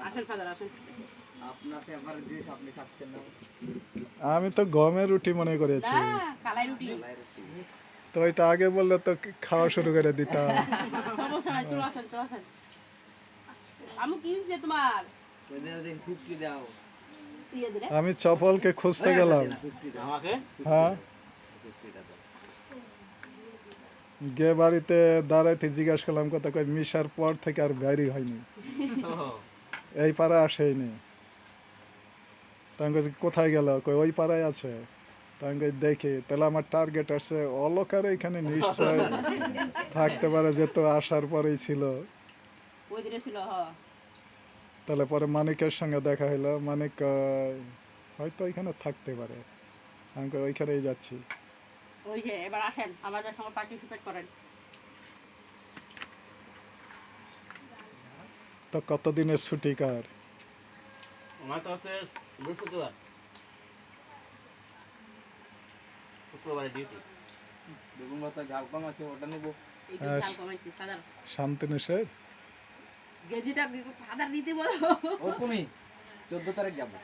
আসেন ফাদার আসেন। আপনার ফেভারিট জিনিস আপনি খাচ্ছেন না? আমি তো গমের রুটি মনে করেছি। না কালাই রুটি। তো এটা আগে বললে তো খাওয়া শুরু করে দিতাম। সমস্যা নাই, চলে আসেন চলে আসেন। আমি কি হয়েছে তোমার? ওদের 50 দাও। দিয়ে দিলে আমি চপলকে খুঁজতে গেলাম। 50 দাও। আমাকে হ্যাঁ, 50 দাও। গিয়ে বাড়িতে দাঁড়াইতে জিজ্ঞাসা করলাম কথা, কই মিশার পর থেকে আর বাইরে হয়নি, এই পাড়ায় আসেইনি। তাঙ্গ কোথায় গেল, কই ওই পাড়ায় আছে। তাঙ্গ দেখি তাহলে আমার টার্গেট আসছে অলকার এখানে নিশ্চয় থাকতে পারে, যেহেতু আসার পরেই ছিল। ওই দিনে ছিল তাহলে পরে মানিকের সঙ্গে দেখা হলো। মানিক কয়, হয়তো ওইখানে থাকতে পারে। আমি কই ওইখানেই যাচ্ছি। ওই যে এবার আসেন আমাদের সঙ্গে পার্টিসিপেট করেন। তো কতদিনের ছুটি কার? আমার তো হচ্ছে বৃহস্পতিবার, শুক্রবারে ডিউটি। বেগুন ভর্তা ঝাল কম আছে, ওটা নেবো। একটু হ্যাঁ। চাল কমাইছি ফাদার। শান্তিনিসের গেজিটা ফাদার দিতে বলো। ওরকমই 14 তারিখ যাবো।